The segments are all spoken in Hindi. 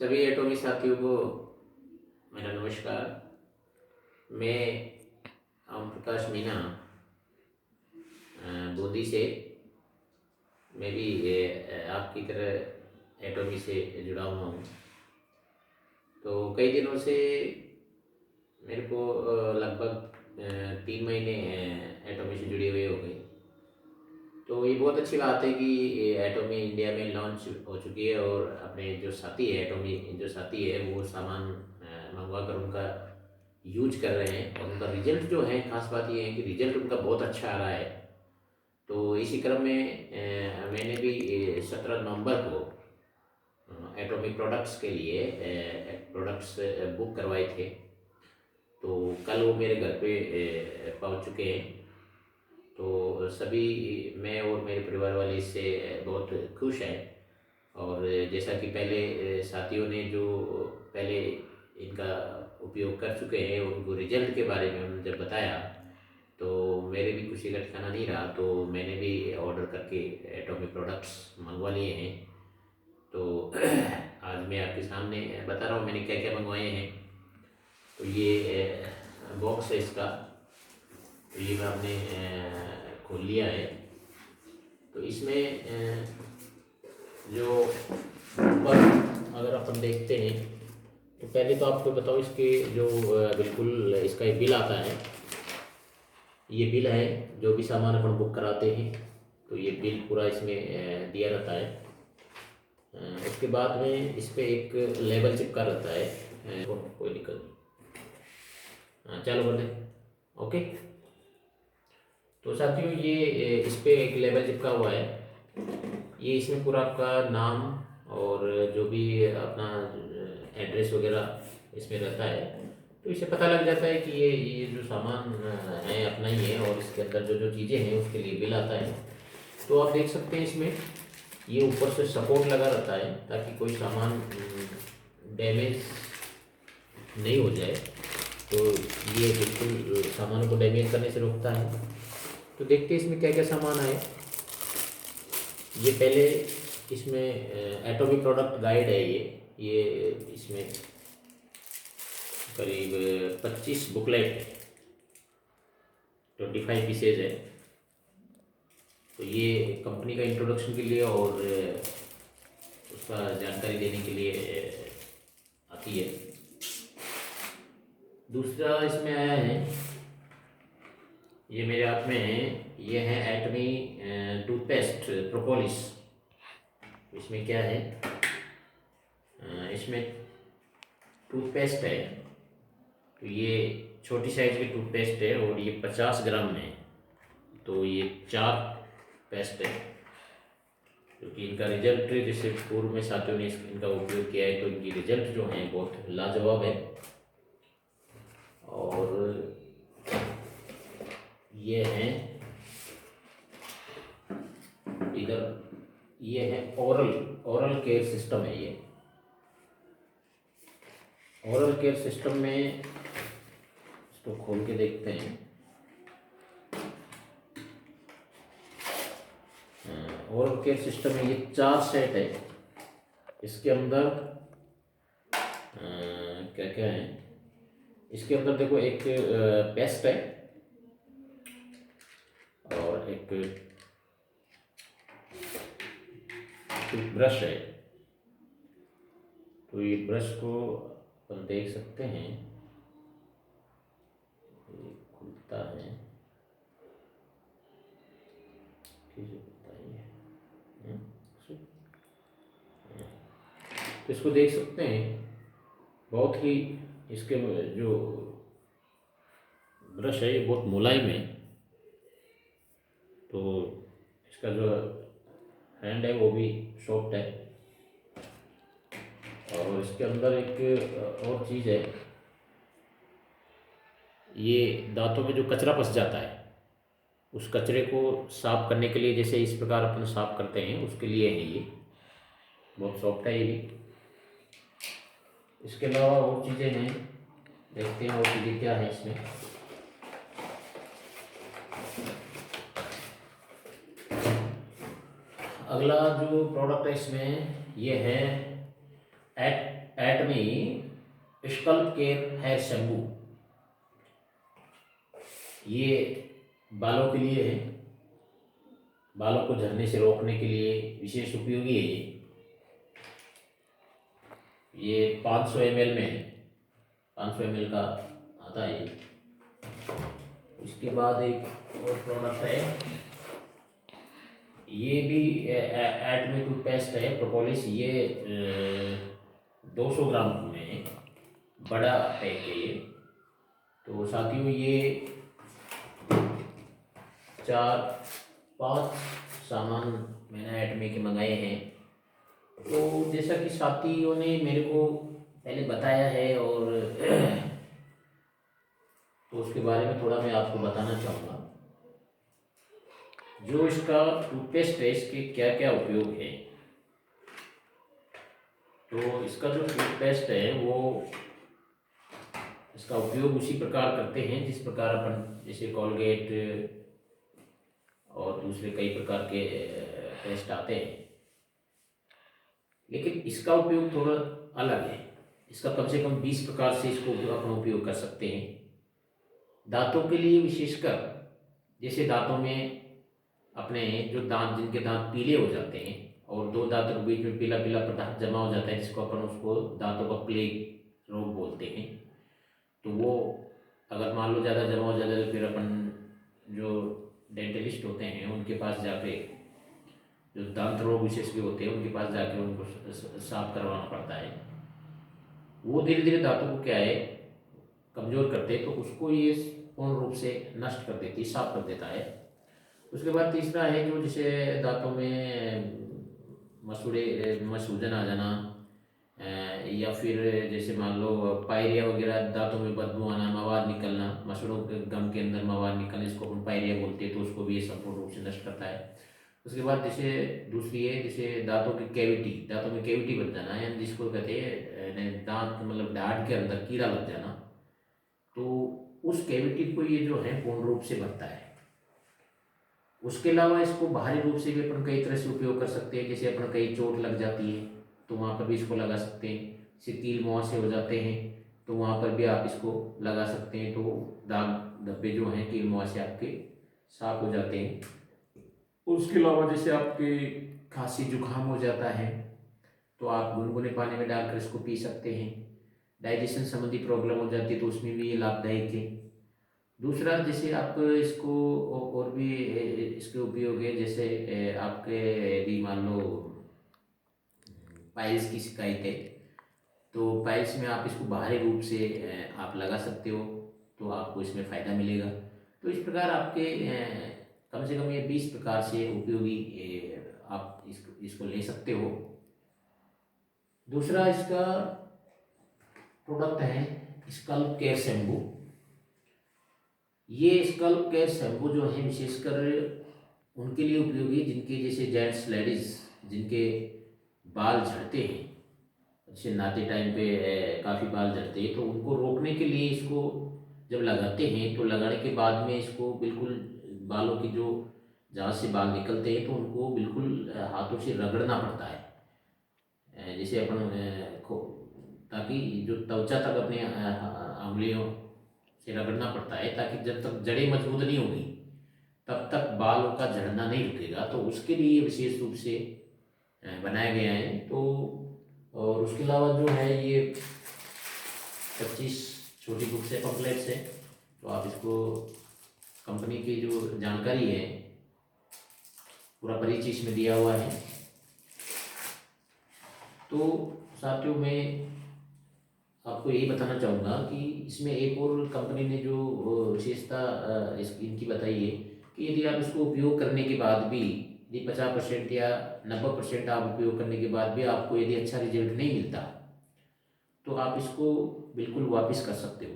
सभी एटॉमी साथियों को मेरा नमस्कार। मैं ओम प्रकाश मीना बूंदी से। मैं भी आपकी तरह एटॉमी से जुड़ा हुआ हूँ। तो कई दिनों से मेरे को लगभग 3 महीने एटॉमी से जुड़े हुए हो गए। तो ये बहुत अच्छी बात है कि एटॉमी इंडिया में लॉन्च हो चुकी है और अपने जो साथी है एटॉमी जो साथी है वो सामान मंगवा कर उनका यूज कर रहे हैं और उनका रिजल्ट जो है, खास बात ये है कि रिजल्ट उनका बहुत अच्छा आ रहा है। तो इसी क्रम में मैंने भी 17 नवंबर को एटॉमिक प्रोडक्ट्स के लिए प्रोडक्ट्स बुक करवाए थे। तो कल वो मेरे घर पे पहुंच चुके हैं। तो सभी मैं और मेरे परिवार वाले इससे बहुत खुश हैं। और जैसा कि पहले साथियों ने जो पहले इनका उपयोग कर चुके हैं, उनको रिजल्ट के बारे में उन्होंने जब बताया तो मेरे भी खुशी का ठिकाना नहीं रहा। तो मैंने भी ऑर्डर करके एटॉमिक प्रोडक्ट्स मंगवा लिए हैं। तो आज मैं आपके सामने बता रहा हूँ मैंने क्या क्या मंगवाए हैं। तो ये बॉक्स है इसका। तो ये मैं आपने खोल लिया है। तो इसमें जो ऊपर अगर अपन देखते हैं तो पहले तो आपको बताओ इसके जो बिल्कुल इसका एक बिल आता है। ये बिल है जो भी सामान अपन बुक कराते हैं तो ये बिल पूरा इसमें दिया रहता है। उसके बाद में इस पर एक लेबल चिपका रहता है। कोई दिक्कत नहीं। चालू कर दें। ओके। तो साथियों ये इस पे एक लेबल चिपका हुआ है। ये इसमें पूरा आपका नाम और जो भी अपना एड्रेस वगैरह इसमें रहता है। तो इससे पता लग जाता है कि ये जो सामान है अपना ही है और इसके अंदर जो जो चीज़ें हैं उसके लिए बिल आता है। तो आप देख सकते हैं इसमें ये ऊपर से सपोर्ट लगा रहता है ताकि कोई सामान डैमेज नहीं हो जाए। तो ये बिल्कुल सामानों को डैमेज करने से रोकता है। तो देखते हैं इसमें क्या क्या सामान है। ये पहले इसमें एटॉमिक प्रोडक्ट गाइड है। ये इसमें करीब 25 बुकलेट 25 पीसेज है। तो ये कंपनी का इंट्रोडक्शन के लिए और उसका जानकारी देने के लिए आती है। दूसरा इसमें आया है, ये मेरे हाथ में है, ये है एटमी टूथपेस्ट प्रोपोलिस। इसमें क्या है, इसमें टूथपेस्ट है। तो ये छोटी साइज की टूथपेस्ट है और ये 50 ग्राम में है। तो ये 4 पेस्ट है क्योंकि इनका रिजल्ट जैसे पूर्व में साथियों ने इनका उपयोग किया है तो इनकी रिजल्ट जो है बहुत लाजवाब है। और ये है इधर, ये है ओरल केयर सिस्टम है। ये ओरल केयर सिस्टम में इसको खोल के देखते हैं। ओरल केयर सिस्टम में ये 4 सेट है। इसके अंदर क्या क्या है, इसके अंदर देखो एक पेस्ट है और एक टूथब्रश है। तो ये ब्रश को अपन देख सकते हैं, ये खुलता है, कैसे खुलता है ये? तो इसको देख सकते हैं, बहुत ही इसके जो ब्रश है ये बहुत मुलायम है। तो इसका जो हैंड है वो भी सॉफ्ट है। और इसके अंदर एक और चीज़ है, ये दांतों में जो कचरा फंस जाता है उस कचरे को साफ करने के लिए, जैसे इस प्रकार अपन साफ करते हैं उसके लिए है ये। बहुत सॉफ्ट है ये भी। इसके अलावा और चीज़ें हैं, देखते हैं और चीज़ें क्या है इसमें। अगला जो प्रोडक्ट है इसमें ये है एटमी स्कल्प केयर हेयर शैम्पू, ये बालों के लिए है, बालों को झड़ने से रोकने के लिए विशेष उपयोगी है ये 500 ml में है, 500 ml का आता है। उसके बाद एक और प्रोडक्ट है, ये भी एटमी टूथपेस्ट है प्रोपोलिस, ये 200 ग्राम में बड़ा पैक है ये। तो साथियों ये 4-5 सामान मैंने एटमी के मंगाए हैं। तो जैसा कि साथियों ने मेरे को पहले बताया है, और तो उसके बारे में थोड़ा मैं आपको बताना चाहूँगा। जो इसका टूथपेस्ट है, इसके क्या क्या उपयोग है। तो इसका जो टूथपेस्ट है वो, इसका उपयोग उसी प्रकार करते हैं जिस प्रकार अपन जैसे कॉलगेट और दूसरे कई प्रकार के पेस्ट आते हैं, लेकिन इसका उपयोग थोड़ा अलग है। इसका कम से कम 20 प्रकार से इसको अपन उपयोग कर सकते हैं। दांतों के लिए विशेषकर, जैसे दांतों में अपने जो दांत, जिनके दांत पीले हो जाते हैं और दो दांतों के बीच में पीला पीला पदार्थ जमा हो जाता है, जिसको अपन उसको दांतों का प्लेग रोग बोलते हैं। तो वो अगर मान लो ज़्यादा जमा हो जाता है तो फिर अपन जो डेंटलिस्ट होते हैं उनके पास जाके, जो दांत रोग विशेषज्ञ होते हैं उनके पास जाके उनको साफ करवाना पड़ता है। वो धीरे धीरे दांतों को क्या है कमज़ोर करते हैं, तो उसको ये पूर्ण रूप से नष्ट कर देती है, साफ कर देता है। उसके बाद तीसरा है जो जैसे दांतों में मसूजन आ जाना, या फिर जैसे मान लो पायरिया वगैरह, दांतों में बदबू आना, मवाद निकलना, मसूड़ों के गम के अंदर मवाद निकलना, इसको अपन पायरिया बोलते हैं। तो उसको भी ये संपूर्ण रूप से नष्ट करता है। उसके बाद जैसे दूसरी है जैसे दांतों की कैविटी, दांतों में कैविटी बन जाना, यानी जिसको कहते हैं दांत मतलब दाढ़ के अंदर कीड़ा लग जाना, तो उस कैविटी को ये जो है पूर्ण रूप से भरता है। उसके अलावा इसको बाहरी रूप से भी अपन कई तरह से उपयोग कर सकते हैं। जैसे अपन कहीं चोट लग जाती है तो वहाँ पर भी इसको लगा सकते हैं। जैसे कील मुहासे हो जाते हैं तो वहाँ पर भी आप इसको लगा सकते हैं, तो दाग धब्बे जो हैं कील मुहासे आपके साफ हो जाते हैं। उसके अलावा जैसे आपके खांसी जुकाम हो जाता है तो आप गुनगुने पानी में डालकर इसको पी सकते हैं। डाइजेशन संबंधी प्रॉब्लम हो जाती है तो उसमें भी ये लाभदायक है। दूसरा जैसे आप इसको और भी इसके उपयोग है, जैसे आपके यदि मान लो पाइल्स की शिकायत है तो पाइल्स में आप इसको बाहरी रूप से आप लगा सकते हो, तो आपको इसमें फ़ायदा मिलेगा। तो इस प्रकार आपके कम से कम ये 20 प्रकार से उपयोगी आप इसको ले सकते हो। दूसरा इसका प्रोडक्ट है स्कल्प केयर शैम्पू। ये स्कल्प केयर शैम्पू जो है विशेषकर उनके लिए उपयोगी जिनके जैसे जेंट्स लेडीज़ जिनके बाल झड़ते हैं, जैसे नहाते टाइम पे काफ़ी बाल झड़ते हैं, तो उनको रोकने के लिए इसको जब लगाते हैं तो लगाने के बाद में इसको बिल्कुल बालों की जो जहाँ से बाल निकलते हैं तो उनको बिल्कुल हाथों से रगड़ना पड़ता है। जैसे अपन ताकि जो त्वचा तक अपने उंगलियों से रगड़ना पड़ता है, ताकि जब तक जड़ें मजबूत नहीं होगी तब तक बालों का झड़ना नहीं रुकेगा। तो उसके लिए विशेष रूप से बनाया गया है। तो और उसके अलावा जो है ये 25 छोटी बुक्स है, पम्पलेट्स है। तो आप इसको कंपनी की जो जानकारी है पूरा परिचय इसमें दिया हुआ है। तो साथियों मैं आपको यही बताना चाहूँगा कि इसमें एक और कंपनी ने जो विशेषता इनकी बताई है कि यदि आप इसको उपयोग करने के बाद भी यदि 50% या 90% आप उपयोग करने के बाद भी आपको यदि अच्छा रिजल्ट नहीं मिलता तो आप इसको बिल्कुल वापस कर सकते हो।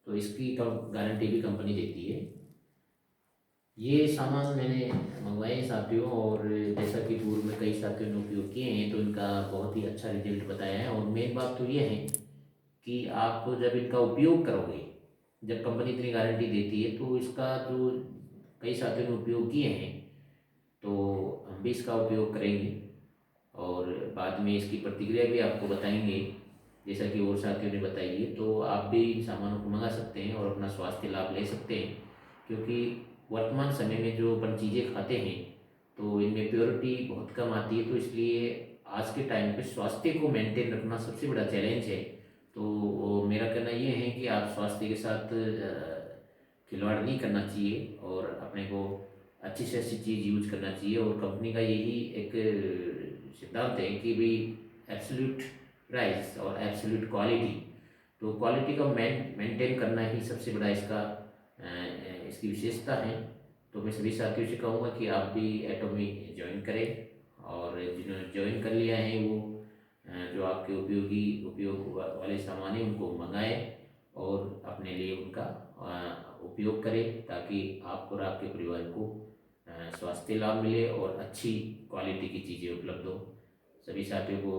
तो इसकी गारंटी भी कंपनी देती है। ये सामान मैंने मंगवाए हैं साथियों, और जैसा कि पूर्व में कई साथियों ने उपयोग किए हैं तो इनका बहुत ही अच्छा रिजल्ट बताया है। और मेन बात तो ये है कि आप जब इनका उपयोग करोगे, जब कंपनी इतनी गारंटी देती है तो इसका जो कई साथियों ने उपयोग किए हैं तो हम भी इसका उपयोग करेंगे। और बाद में इसकी प्रतिक्रिया भी आपको बताएंगे, जैसा कि और साथियों ने बताई है। तो आप भी इन सामानों को मंगा सकते हैं और अपना स्वास्थ्य लाभ ले सकते हैं, क्योंकि वर्तमान समय में जो अपन चीज़ें खाते हैं तो इनमें प्योरिटी बहुत कम आती है। तो इसलिए आज के टाइम पे स्वास्थ्य को मेंटेन रखना सबसे बड़ा चैलेंज है। तो मेरा कहना ये है कि आप स्वास्थ्य के साथ खिलवाड़ नहीं करना चाहिए और अपने को अच्छी से अच्छी चीज़ यूज करना चाहिए। और कंपनी का यही एक सिद्धांत है कि भाई एब्सोल्यूट प्राइस और एब्सोल्यूट क्वालिटी। तो क्वालिटी का मेंटेन करना ही सबसे बड़ा इसकी विशेषता है। तो मैं सभी साथियों से कहूँगा कि आप भी एटोमी ज्वाइन करें, और जिन्होंने ज्वाइन कर लिया है वो जो आपके उपयोग वाले सामान हैं उनको मंगाएं और अपने लिए उनका उपयोग करें, ताकि आपको और आपके परिवार को स्वास्थ्य लाभ मिले और अच्छी क्वालिटी की चीज़ें उपलब्ध हो। सभी साथियों को